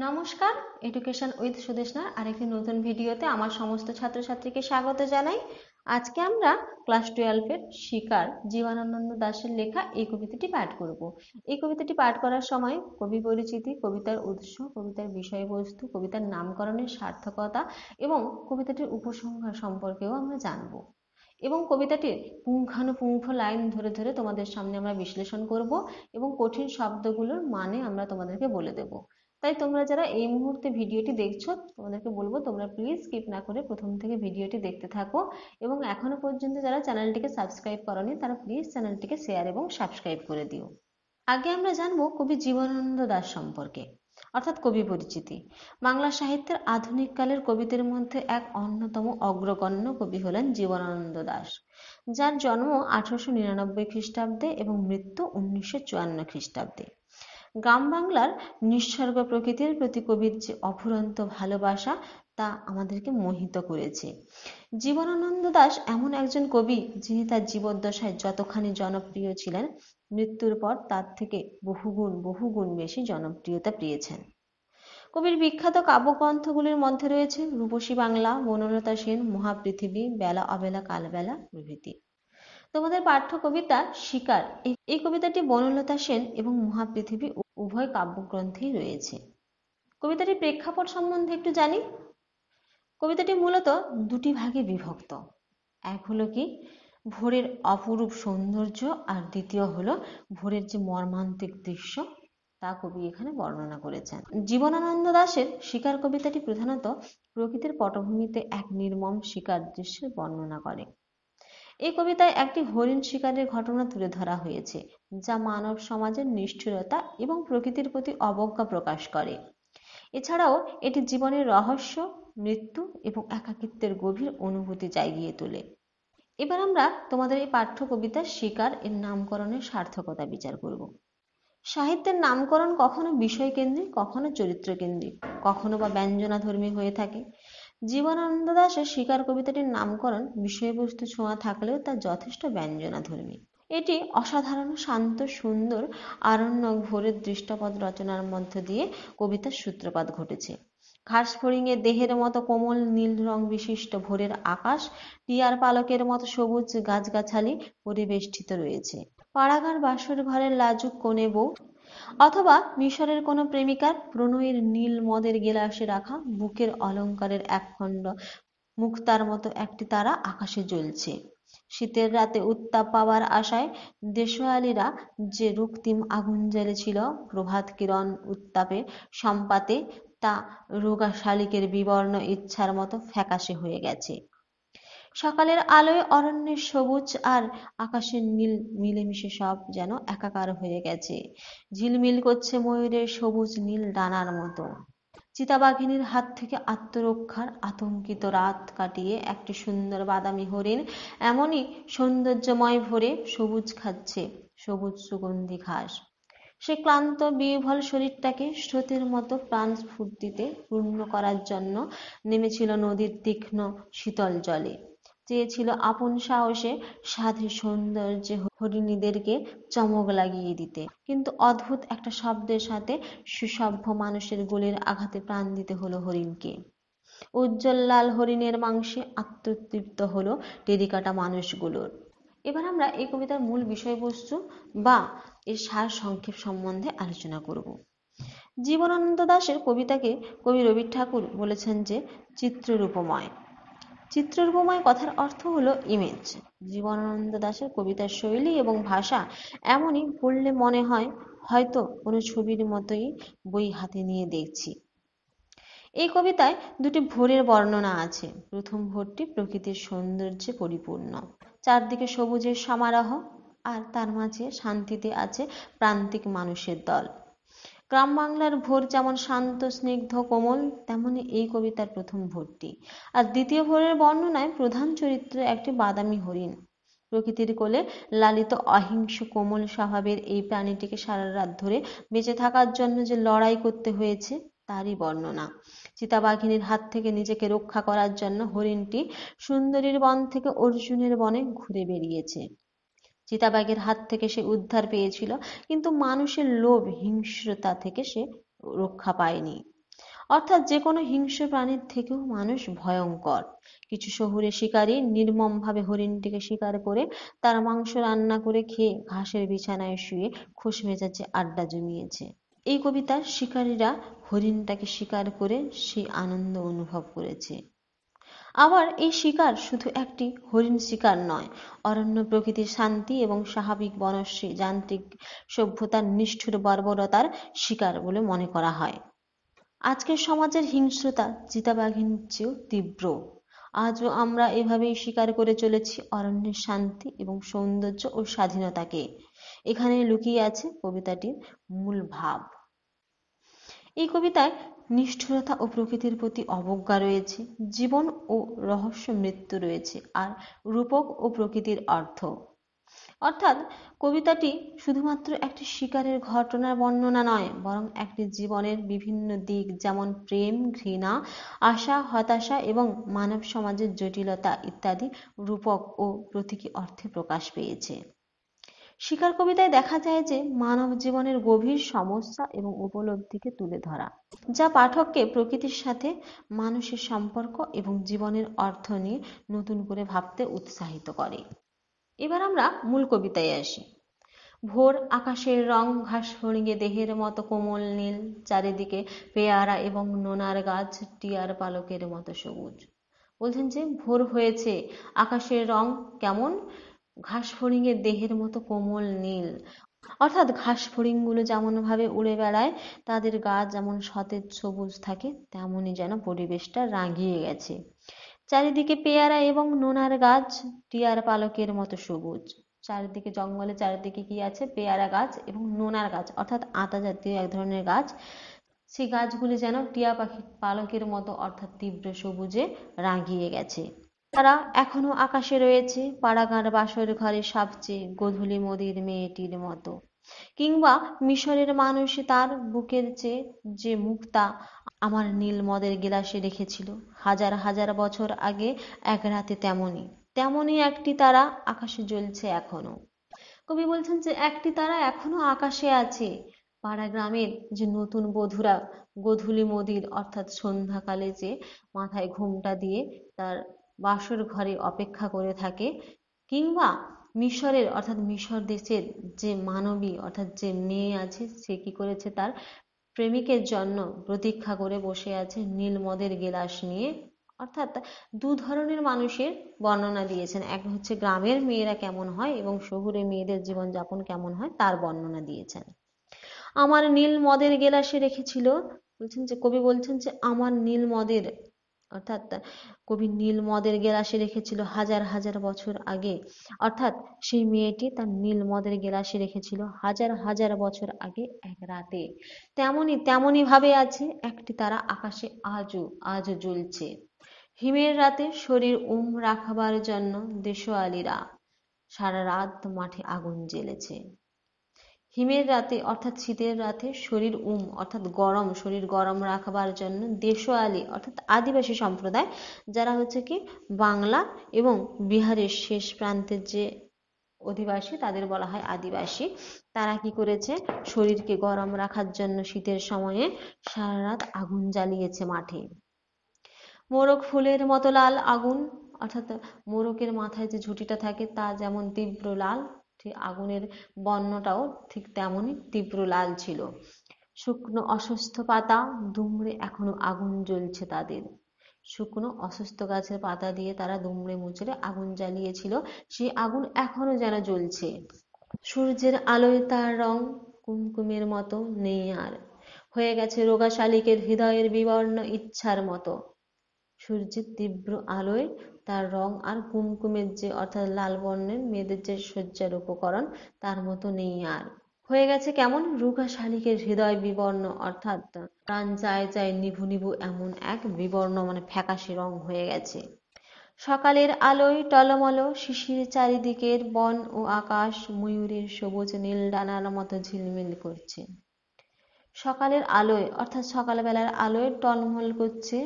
নমস্কার, education with সুদেশনার আরেকটি নতুন ভিডিওতে আমার সমস্ত ছাত্রছাত্রীকে স্বাগত জানাই। আজকে আমরা ক্লাস 12-এর শিকার জীবনানন্দ দাশের লেখা এই কবিতাটি পাঠ করব। এই কবিতাটি পাঠ করার সময় কবি পরিচিতি, কবিতার উৎস, কবিতার বিষয়বস্তু, কবিতার নামকরণের সার্থকতা এবং কবিতাটির উপসংহার সম্পর্কেও আমরা জানব। এবং কবিতাটির পুঙ্খানুপুঙ্খ লাইন ধরে ধরে তোমাদের সামনে আমরা বিশ্লেষণ করব এবং কঠিন শব্দগুলোর মানে আমরা তোমাদেরকে বলে দেব। তাই তোমরা যারা এই মুহূর্তে ভিডিওটি দেখছো, তোমাদেরকে বলবো তোমরা প্লিজ স্কিপ না করে প্রথম থেকে ভিডিওটি দেখতে থাকো এবং এখনো পর্যন্ত যারা চ্যানেলটিকে সাবস্ক্রাইব করোনি তারা প্লিজ চ্যানেলটিকে শেয়ার এবং সাবস্ক্রাইব করে দিও। আগে আমরা জানবো কবি জীবনানন্দ দাশ সম্পর্কে, অর্থাৎ কবি পরিচিতি। বাংলা সাহিত্যের আধুনিক কালের কবিদের মধ্যে এক অন্যতম অগ্রগণ্য কবি হলেন জীবনানন্দ দাশ, যার জন্ম 1899 খ্রিস্টাব্দে এবং মৃত্যু 1954 খ্রিস্টাব্দে। গ্রাম বাংলার নিঃসর্গ প্রকৃতির প্রতি কবির যে অফুরন্ত ভালোবাসা তা আমাদেরকে মোহিত করেছে। জীবনানন্দ দাশ এমন একজন কবি যিনি তার জীবদ্দশায় যতখানি জনপ্রিয় ছিলেন, মৃত্যুর পর তার থেকে বহুগুণ বেশি জনপ্রিয়তা পেয়েছেন। কবির বিখ্যাত কাব্যগ্রন্থগুলির মধ্যে রয়েছে রূপসী বাংলা, বনলতা সেন, মহাপৃথিবী, বেলা অবেলা কালবেলা প্রভৃতি। তোমাদের পাঠ্য কবিতা শিকার, এই কবিতাটি বনলতা সেন এবং মহাপৃথিবী উভয় কাব্যগ্রন্থেই রয়েছে। কবিতাটির প্রেক্ষাপট সম্বন্ধে একটু জানি। কবিতাটি মূলত দুটি ভাগে বিভক্ত। এক হলো কি ভোরের অপরূপ সৌন্দর্য, আর দ্বিতীয় হলো ভোরের যে মর্মান্তিক দৃশ্য তা কবি এখানে বর্ণনা করেছেন। জীবনানন্দ দাশের শিকার কবিতাটি প্রধানত প্রকৃতির পটভূমিতে এক নির্মম শিকার দৃশ্যের বর্ণনা করে। এই কবিতায় একটি হরিণ শিকারের ঘটনা তুলে ধরা হয়েছে, যা মানব সমাজের নিষ্ঠুরতা এবং প্রকৃতির প্রতি অবজ্ঞা প্রকাশ করে। এছাড়াও এটি জীবনের রহস্য, মৃত্যু এবং একাকিত্বের গভীর অনুভূতি জাগিয়ে তোলে। এবার আমরা তোমাদের এই পাঠ্য কবিতা শিকার এর নামকরণের সার্থকতা বিচার করব। সাহিত্যের নামকরণ কখনো বিষয় কেন্দ্রিক, কখনো চরিত্র কেন্দ্রিক, কখনো বা ব্যঞ্জনাধর্মী হয়ে থাকে। জীবনানন্দ দাশের শিকার কবিতাটির নামকরণ বিষয়বস্তু ছোঁয়া থাকলেও তা যথেষ্ট ব্যঞ্জনাধর্মী। এটি অসাধারণ শান্ত সুন্দর আরণ্যক ভোরের দৃশ্যপট রচনার মধ্য দিয়ে কবিতার সূত্রপাত ঘটেছে। ঘাস ফড়িংয়ের দেহের মতো কোমল নীল রং বিশিষ্ট ভোরের আকাশ টিয়ার পালকের মতো সবুজ গাছগাছালি পরিবেষ্টিত রয়েছে। পাড়াগার বাসর ঘরের লাজুক কোণে বউ, অথবা মিশরের কোনো প্রেমিকার প্রণয়ের নীল মদের গেলাসে রাখা বুকের অলঙ্কারের একখণ্ড মুক্তার মতো একটি তারা আকাশে জ্বলছে। শীতের রাতে উত্তাপ পাবার আশায় দেশোয়ালিরা যে রক্তিম আগুন জ্বেলেছিল প্রভাত কিরণ উত্তাপে সম্পাতে, তা রোগা শালিকের বিবর্ণ ইচ্ছার মতো ফ্যাকাশে হয়ে গেছে। সকালের আলোয় অরণ্যের সবুজ আর আকাশের নীল মিলেমিশে সব যেন একাকার হয়ে গেছে। ঝিলমিল করছে ময়ূরের সবুজ নীল ডানার মতো। চিতাবাঘিনীর হাত থেকে আত্মরক্ষার আতঙ্কিত রাত কাটিয়ে একটি সুন্দর বাদামি হরিণ এমনই সৌন্দর্যময় ভোরে সবুজ খাচ্ছে সবুজ সুগন্ধি ঘাস। সে ক্লান্ত বিহ্বল শরীরটাকে স্রোতের মতো প্রাণ স্ফূর্তিতে পূর্ণ করার জন্য নেমেছিল নদীর তীক্ষ্ণ শীতল জলে। চেয়েছিল আপন সাহসে সাধে সৌন্দর্যে হরিণীদেরকে চমক লাগিয়ে দিতে, কিন্তু অদ্ভুত একটা শব্দের সাথে সুসভ্য মানুষের গোলের আঘাতে প্রাণ দিতে হলো হরিণকে। উজ্জ্বল লাল হরিণের মাংসে আত্মতৃপ্ত হলো টেরিকাটা মানুষগুলোর। এবার আমরা এই কবিতার মূল বিষয়বস্তু বা এর সার সংক্ষেপ সম্বন্ধে আলোচনা করব। জীবনানন্দ দাশের কবিতাকে কবি রবি ঠাকুর বলেছেন যে চিত্ররূপময়। চিত্ররূপময় কথার অর্থ হলো ইমেজ। জীবনানন্দ দাশের কবিতার শৈলী এবং ভাষা এমনই, পড়লে মনে হয় হয়তো কোনো ছবির মতোই বই হাতে নিয়ে দেখছি। এই কবিতায় দুটি ভোরের বর্ণনা আছে। প্রথম ভোরটি প্রকৃতির সৌন্দর্যে পরিপূর্ণ, চারদিকে সবুজের সমারোহ, আর তার মাঝে শান্তিতে আছে প্রান্তিক মানুষের দল। গ্রাম বাংলার ভোর যেমন শান্ত স্নিগ্ধ কোমল, তেমনি এই কবিতার প্রথম ভোরটি। আর দ্বিতীয় ভোরের বর্ণনায় প্রধান চরিত্র একটি বাদামি হরিণ। প্রকৃতির কোলে লালিত অহিংস কোমল স্বভাবের এই প্রাণীটিকে সারা রাত ধরে বেঁচে থাকার জন্য যে লড়াই করতে হয়েছে তারই বর্ণনা। চিতাবাঘিনীর হাত থেকে নিজেকে রক্ষা করার জন্য হরিণটি সুন্দরীর বন থেকে অর্জুনের বনে ঘুরে বেরিয়েছে। চিতাবাঘের হাত থেকে সে উদ্ধার পেয়েছিল, কিন্তু মানুষের লোভ হিংস্রতা থেকে সে রক্ষা পায়নি। অর্থাৎ যে কোনো হিংস্র প্রাণীর থেকেও মানুষ ভয়ঙ্কর। কিছু শহুরে শিকারী নির্মমভাবে হরিণটিকে শিকার করে তার মাংস রান্না করে খেয়ে ঘাসের বিছানায় শুয়ে খোশ মেজাজে আড্ডা জমিয়েছে। এই কবিতার শিকারীরা হরিণটাকে শিকার করে সেই আনন্দ অনুভব করেছে। আবার এই শিকার শুধু একটি হরিণ শিকার নয়, অরণ্য প্রকৃতির শান্তি এবং স্বাভাবিক বনশ্রী যান্ত্রিক সভ্যতার নিষ্ঠুর বর্বরতার শিকার বলে মনে করা হয়। আজকের সমাজের হিংস্রতা চিতাবাঘিনীর চেয়েও তীব্র। আজও আমরা এভাবেই স্বীকার করে চলেছি অরণ্যের শান্তি এবং সৌন্দর্য ও স্বাধীনতাকে। এখানে লুকিয়ে আছে কবিতাটির মূল ভাব। এই কবিতায় নিষ্ঠুরতা ও প্রকৃতির প্রতি অবজ্ঞা রয়েছে, জীবন ও রহস্য মৃত্যু রয়েছে, আর রূপক ও প্রকৃতির অর্থ। অর্থাৎ কবিতাটি শুধুমাত্র একটি শিকারের ঘটনার বর্ণনা নয়, বরং একটি জীবনের বিভিন্ন দিক যেমন প্রেম, ঘৃণা, আশা, হতাশা এবং মানব সমাজের জটিলতা ইত্যাদি রূপক ও প্রতীকী অর্থে প্রকাশ পেয়েছে। শিকার কবিতায় দেখা যায় যে মানব জীবনের গভীর সমস্যা এবং উপলব্ধিকে তুলে ধরা, যা পাঠককে প্রকৃতির সাথে মানুষের সম্পর্ক এবং জীবনের অর্থ নিয়ে নতুন করে ভাবতে উৎসাহিত করে। এবার আমরা মূল কবিতায় আসি। ভোর আকাশের রং ঘাস ফড়িঙে দেহের মতো কোমল নীল, চারিদিকে পেয়ারা এবং নোনার গাছ টিয়ার পালকের মতো সবুজ। বলছেন যে ভোর হয়েছে, আকাশের রং কেমন? ঘাস ফড়িঙের দেহের মতো কোমল নীল। অর্থাৎ ঘাস ফড়িংগুলো যেমন ভাবে উড়ে বেড়ায়, তাদের গা যেমন সতেজ সবুজ থাকে, তেমনই যেন পরিবেশটা রাঙিয়ে গেছে। চারিদিকে পেয়ারা এবং নোনার গাছ টিয়ার পালকের মতো সবুজ। চারিদিকে জঙ্গলে চারিদিকে কি আছে? পেয়ারা গাছ এবং নোনার গাছ, অর্থাৎ আতা জাতীয় এক ধরনের গাছ। সেই গাছগুলি যেন টিয়া পাখির পালকের মতো অর্থাৎ তীব্র সবুজে রাঙিয়ে গেছে। তারা এখনো আকাশে রয়েছে, পাড়াগাঁর বাসর ঘরে সবচেয়ে গোধূলি মোদির মেয়েটির মতো। কিংবা মিশরের মানুষ তার বুকের চেয়ে যে মুক্তা আমার নীল মদের গিলাসে রেখেছিল হাজার হাজার বছর আগে এক রাতে, তেমনি তেমনি একটি তারা আকাশে জ্বলছে এখনো। কবি বলছেন যে একটি তারা এখনো আকাশে আছে। পাড়া গ্রামের যে নতুন বধূরা গোধূলি মদির অর্থাৎ সন্ধ্যাকালে যে মাথায় ঘোমটা দিয়ে তার বাসর ঘরে অপেক্ষা করে থাকে, কিংবা মিশরের অর্থাৎ মিশর দেশের যে মানবী অর্থাৎ যে মেয়ে আছে, সে কি করেছে? তার প্রেমিকের জন্য প্রতীক্ষা করে বসে আছে নীল মদের গেলাস নিয়ে। অর্থাৎ দু ধরনের মানুষের বর্ণনা দিয়েছেন, এক হচ্ছে গ্রামের মেয়েরা কেমন হয় এবং শহুরে মেয়েদের জীবনযাপন কেমন হয় তার বর্ণনা দিয়েছেন। আমার নীল মদের গেলাসে রেখেছিল, বলছেন যে কবি বলছেন যে আমার নীল মদের, অর্থাৎ কবি নীল মদের গেলাসে রেখেছিল হাজার হাজার বছর আগে। অর্থাৎ সেই মেয়েটি তার নীল মদের গেলাসে রেখেছিল হাজার হাজার বছর আগে এক রাতে। তেমনি তেমনি ভাবে আছে একটি তারা আকাশে আজও জ্বলছে। হিমের রাতে শরীর রাখবার জন্য দেশোয়ালিরা সারা রাত মাঠে আগুন জ্বেলেছে। হিমের রাতে অর্থাৎ শীতের রাতে শরীর অর্থাৎ গরম, শরীর গরম রাখবার জন্য দেশোয়ালি অর্থাৎ আদিবাসী সম্প্রদায়, যারা হচ্ছে কি বাংলা এবং বিহারের শেষ প্রান্তের যে অধিবাসী তাদের বলা হয় আদিবাসী। তারা কি করেছে? শরীরকে গরম রাখার জন্য শীতের সময়ে সারা রাত আগুন জ্বালিয়েছে মাঠে। মোরগ ফুলের মতো লাল আগুন, অর্থাৎ মোরগের মাথায় যে ঝুঁটিটা থাকে তা যেমন তীব্র লাল, ঠিক আগুনের বর্ণটাও ঠিক তেমনই তীব্র লাল ছিল। শুকনো অসুস্থ পাতা দুমড়ে এখনো আগুন জ্বলছে তাদের। শুকনো অসুস্থ গাছের পাতা দিয়ে তারা দুমড়ে মুচড়ে আগুন জ্বালিয়েছিল, সেই আগুন এখনো যেন জ্বলছে। সূর্যের আলোয় তার রং কুমকুমের মতো নেই আর, হয়ে গেছে রোগা শালিকের হৃদয়ের বিবর্ণ ইচ্ছার মতো। সূর্যের তীব্র আলোয় তার রং আর কুমকুমের যে অর্থাৎ লাল বর্ণের মেয়েদের যে সজ্জার উপকরণ তার মতো নেই আর। হয়ে গেছে কেমন? রোগা শালিকের হৃদয় বিবর্ণ, অর্থাৎ প্রাণ যায় যায় নিভু নিভু এমন এক বিবর্ণ মানে ফ্যাকাশে রং হয়ে গেছে। সকালের আলোয় টলমল শিশির চারিদিকের বন ও আকাশ ময়ূরের সবুজ নীল ডানার মতো ঝিলমিল করছে। সকালের আলোয় অর্থাৎ সকালবেলার আলোয় টলমল করছে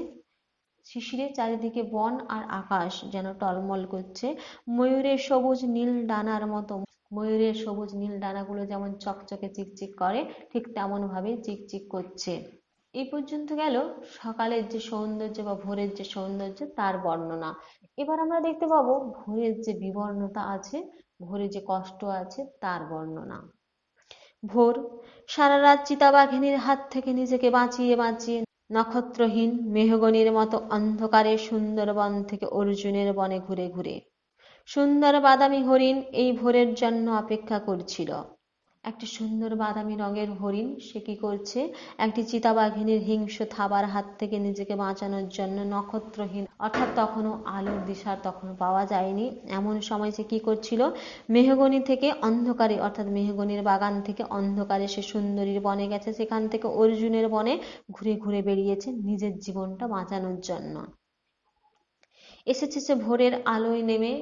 শিশিরে চারিদিকে বন আর আকাশ যেন টলমল করছে ময়ূরের সবুজ নীল ডানার মতো। ময়ূরের সবুজ নীল ডানাগুলো যেমন চকচকে চিকচিক করে, ঠিক তেমন ভাবে চিকচিক করছে। এই পর্যন্ত গেল সকালের যে সৌন্দর্য বা ভোরের যে সৌন্দর্য তার বর্ণনা। এবার আমরা দেখতে পাবো ভোরের যে বিবর্ণতা আছে, ভোরে যে কষ্ট আছে তার বর্ণনা। ভোর। সারা রাত চিতাবাঘিনীর হাত থেকে নিজেকে বাঁচিয়ে বাঁচিয়ে নক্ষত্রহীন মেহগনির মতো অন্ধকারে সুন্দরবন থেকে অর্জুনের বনে ঘুরে ঘুরে সুন্দর বাদামি হরিণ এই ভোরের জন্য অপেক্ষা করছিল। একটি সুন্দর বাদামি রঙের হরিণ সে কি করছে, একটি চিতাবাঘিনীর হিংস্র থাবার হাত থেকে নিজেকে বাঁচানোর জন্য নক্ষত্রহীন অর্থাৎ তখনও আলোর দিশা তখনও পাওয়া যায়নি এমন সময় সে কি করছিল, মেহগনি থেকে অন্ধকারে অর্থাৎ মেহগনির বাগান থেকে অন্ধকারে সে সুন্দরীর বনে গেছে, সেখান থেকে অর্জুনের বনে ঘুরে ঘুরে বেরিয়েছে নিজের জীবনটা বাঁচানোর জন্য। এসেছে সে ভোরের আলোয় নেমে,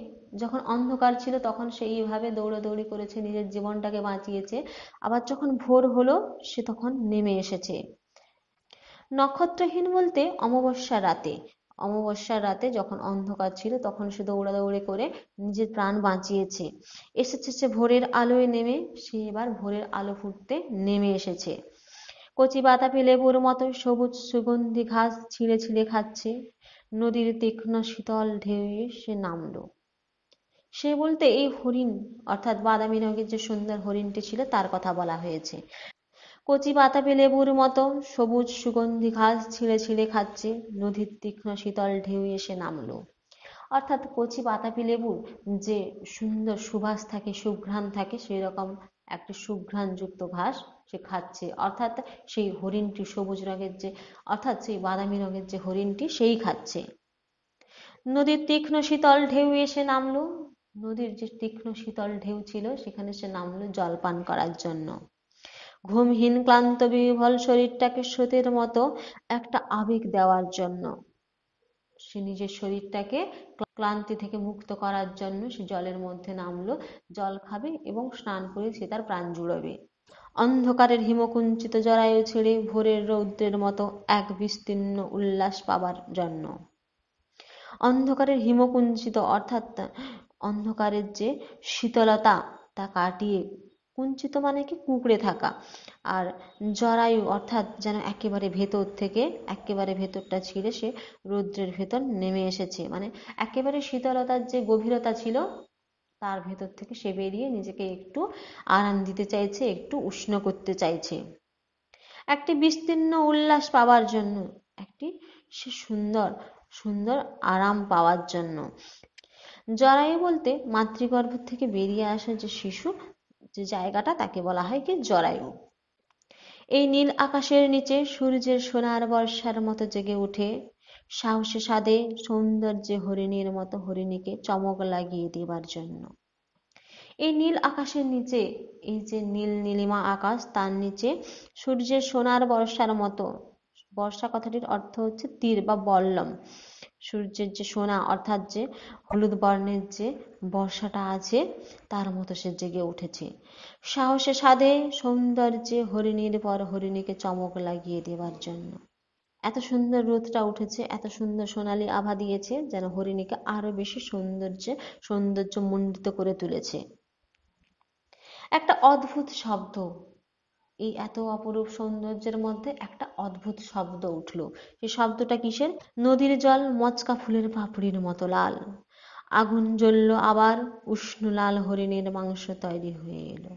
যখন অন্ধকার ছিল তখন সে এইভাবে দৌড়াদৌড়ি করেছে, নিজের জীবনটাকে বাঁচিয়েছে। আবার যখন ভোর হলো সে তখন নেমে এসেছে। নক্ষত্রহীন বলতে অমাবস্যার রাতে, অমাবস্যার রাতে যখন অন্ধকার ছিল তখন সে দৌড়াদৌড়ি করে নিজের প্রাণ বাঁচিয়েছে। এসেছে সে ভোরের আলোয় নেমে, সে এবার ভোরের আলো ফুটতে নেমে এসেছে। কচি বাতাবি লেবুর মতো সবুজ সুগন্ধি ঘাস ছিঁড়ে ছিঁড়ে খাচ্ছে, নদীর তীক্ষ্ণ শীতল ঢেউয়ে সে নামলো। সে বলতে এই হরিণ অর্থাৎ বাদামি রঙের যে সুন্দর হরিণটি ছিল তার কথা বলা হয়েছে। কচি বাতাবি লেবুর মতো সবুজ সুগন্ধি ঘাস ছিঁড়ে ছিঁড়ে খাচ্ছে, নদীর তীক্ষ্ণ শীতল ঢেউ এসে নামলো। অর্থাৎ কচি বাতাবি লেবুর যে সুন্দর সুবাস থাকে, সুঘ্রাণ থাকে, সেই রকম একটা সুঘ্রাণযুক্ত ঘাস সে খাচ্ছে। অর্থাৎ সেই হরিণটি সবুজ রঙের যে অর্থাৎ সেই বাদামি রঙের যে হরিণটি সেই খাচ্ছে। নদীর তীক্ষ্ণ শীতল ঢেউ এসে নামলো, নদীর যে তীক্ষ্ণ শীতল ঢেউ ছিল সেখানে সে নামলো জল পান করার জন্য। ঘুমহীন ক্লান্ত বিহ্বল শরীরটাকে স্রোতের মতো একটা আবেগ দেওয়ার জন্য, সে নিজের শরীরটাকে ক্লান্তি থেকে মুক্ত করার জন্য সে জলের মধ্যে নামলো, জল খাবে এবং স্নান করে সে তার প্রাণ জুড়াবে। অন্ধকারের হিমকুঞ্চিত জরায়ু ছেড়ে ভোরের রৌদ্রের মতো এক বিস্তীর্ণ উল্লাস পাবার জন্য। অন্ধকারের হিমকুঞ্চিত অর্থাৎ অন্ধকারের যে শীতলতা তা কাটিয়ে, কুঞ্চিত মানে কি কুঁকড়ে থাকা, আর জরায়ু অর্থাৎ যেন একেবারে ভেতর থেকে একেবারে ভেতরটা ছিঁড়ে সে রৌদ্রের ভেতর নেমে এসেছে, মানে একেবারে শীতলতার যে গভীরতা ছিল তার ভেতর থেকে সে বেরিয়ে নিজেকে একটু আরাম দিতে চাইছে, একটু উষ্ণ করতে চাইছে। একটি বিস্তীর্ণ উল্লাস পাওয়ার জন্য, একটি সে সুন্দর সুন্দর আরাম পাওয়ার জন্য। জরায়ু বলতে মাতৃগর্ভ থেকে বেরিয়ে আসা যে শিশু, যে জায়গাটা তাকে বলা হয় কি জরায়ু। এই নীল আকাশের নিচে সূর্যের সোনার বর্ষার মতো জেগে ওঠে, সাহসে সাধে সৌন্দর্যে হরিণীর মতো হরিণীকে চমক লাগিয়ে দেবার জন্য। এই নীল আকাশের নিচে, এই যে নীল নীলিমা আকাশ তার নিচে সূর্যের সোনার বর্ষার মতো, বর্ষা কথাটির অর্থ হচ্ছে তীর বা বল্লম, সূর্যের যে সোনা অর্থাৎ যে হলুদ বর্ণের যে বর্ষাটা আছে তার মতো সে জেগে উঠেছে, সাহসে সাধে সৌন্দর্যে হরিণীর পর হরিণীকে চমক লাগিয়ে দেবার জন্য। এত সুন্দর রোদটা উঠেছে, এত সুন্দর সোনালি আভা দিয়েছে যেন হরিণীকে আরো বেশি সৌন্দর্য মণ্ডিত করে তুলেছে। একটা অদ্ভুত শব্দ, এই এত অপরূপ সৌন্দর্যের মধ্যে একটা অদ্ভুত শব্দ উঠলো। সেই শব্দটা কিসের? নদীর জল মচকা ফুলের পাপড়ির মতো লাল, আগুন জ্বললো আবার উষ্ণ লাল হরিণের মাংস তৈরি হয়ে এলো।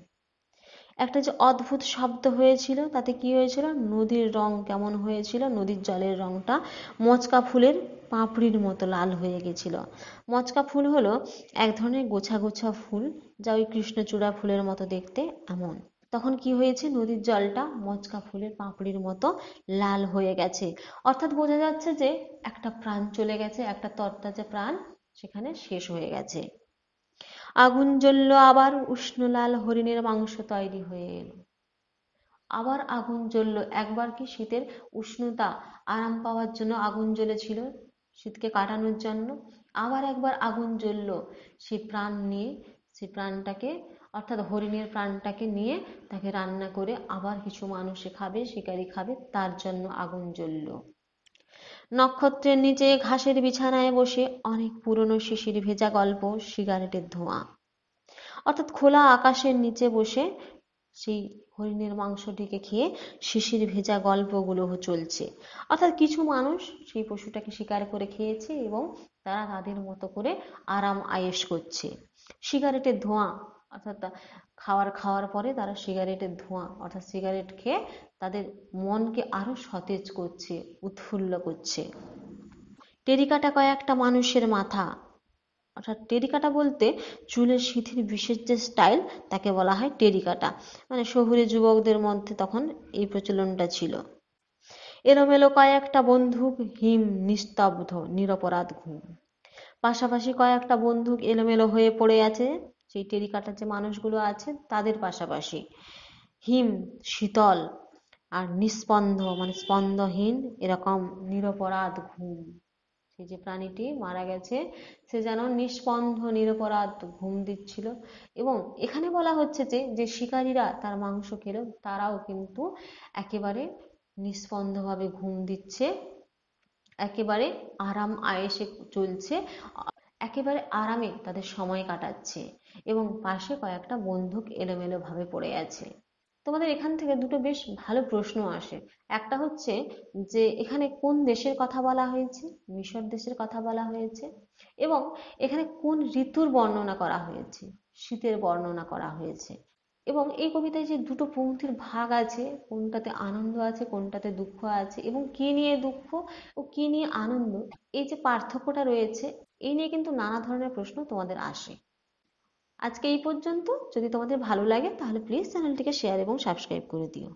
একটা যে অদ্ভুত শব্দ হয়েছিল তাতে কি হয়েছিল, নদীর রং কেমন হয়েছিল, নদীর জলের রংটা মচকা ফুলের পাপড়ির মতো লাল হয়ে গেছিল। মচকা ফুল হলো এক ধরনের গোছা গোছা ফুল, যা ওই কৃষ্ণচূড়া ফুলের মতো দেখতে এমন। তখন কি হয়েছে, নদীর জলটা মচকা ফুলের পাপড়ির মতো লাল হয়ে গেছে, অর্থাৎ বোঝা যাচ্ছে যে একটা প্রাণ চলে গেছে, একটা তরতাজা প্রাণ সেখানে শেষ হয়ে গেছে। আগুন জ্বললো আবার উষ্ণ লাল হরিণের মাংস তৈরি হয়ে এলো। আবার আগুন জ্বললো, একবার কি শীতের উষ্ণতা আরাম পাওয়ার জন্য আগুন জ্বলেছিল, শীতকে কাটানোর জন্য, আবার একবার আগুন জ্বললো সে প্রাণ নিয়ে, সে প্রাণটাকে অর্থাৎ হরিণের প্রাণটাকে নিয়ে তাকে রান্না করে আবার কিছু মানুষে খাবে, শিকারী খাবে, তার জন্য আগুন জ্বললো। নক্ষত্রের নিচে ঘাসের বিছানায় বসে অনেক পুরনো শিশির ভেজা গল্প, সিগারেটের ধোঁয়া, অর্থাৎ খোলা আকাশের নিচে বসে সেই হরিণের মাংসটিকে খেয়ে শিশির ভেজা গল্পগুলো চলছে। অর্থাৎ কিছু মানুষ সেই পশুটাকে শিকার করে খেয়েছে এবং তারা তাদের মতো করে আরাম আয়েশ করছে। সিগারেটের ধোঁয়া অর্থাৎ খাওয়ার পরে তারা সিগারেটের ধোঁয়া অর্থাৎ সিগারেট খেয়ে তাদের মনকে আরো সতেজ করছে, উৎফুল্ল করছে। টেরিকাটা কয়েকটা মানুষের মাথা, অর্থাৎ টেরিকাটা বলতে চুলের সিঁথির বিশেষ যে স্টাইল তাকে বলা হয় টেরিকাটা। মানে শহুরে যুবকদের মধ্যে তখন এই প্রচলনটা ছিল। এলোমেলো কয়েকটা বন্দুক, হিম নিস্তব্ধ নিরপরাধ ঘুম। পাশাপাশি কয়েকটা বন্দুক এলোমেলো হয়ে পড়ে আছে সেই টেরিকাটার যে মানুষগুলো আছে তাদের পাশাপাশি। হিম শীতল আর নিস্পন্দ মানে স্পন্দহীন এরকম নিরপরাধ ঘুম। সেই যে প্রাণীটি মারা গেছে সে যেন নিস্পন্দ নিরপরাধ ঘুম দিচ্ছিল। এবং এখানে বলা হচ্ছে যে যে শিকারীরা তার মাংস খেলো তারাও কিন্তু একেবারে নিস্পন্দভাবে ঘুম দিচ্ছে, একেবারে আরাম আয়েশে চলছে, একেবারে আরামে তাদের সময় কাটাচ্ছে। এবং পাশে কয়েকটা বন্দুক এলোমেলো ভাবে পড়ে আছে। তোমাদের এখান থেকে দুটো বেশ ভালো প্রশ্ন আসে। একটা হচ্ছে যে এখানে কোন দেশের কথা বলা হয়েছে? মিশর দেশের কথা বলা হয়েছে। এবং এখানে কোন ঋতুর বর্ণনা করা হয়েছে? শীতের বর্ণনা করা হয়েছে। এবং এই কবিতায় যে দুটো পংক্তির ভাগ আছে, কোনটাতে আনন্দ আছে কোনটাতে দুঃখ আছে, এবং কি নিয়ে দুঃখ ও কি নিয়ে আনন্দ, এই যে পার্থক্যটা রয়েছে এই নিয়ে কিন্তু নানা ধরনের প্রশ্ন তোমাদের আসে। আজকে এই পর্যন্ত। যদি তোমাদের ভালো লাগে তাহলে প্লিজ চ্যানেলটিকে শেয়ার এবং সাবস্ক্রাইব করে দিও।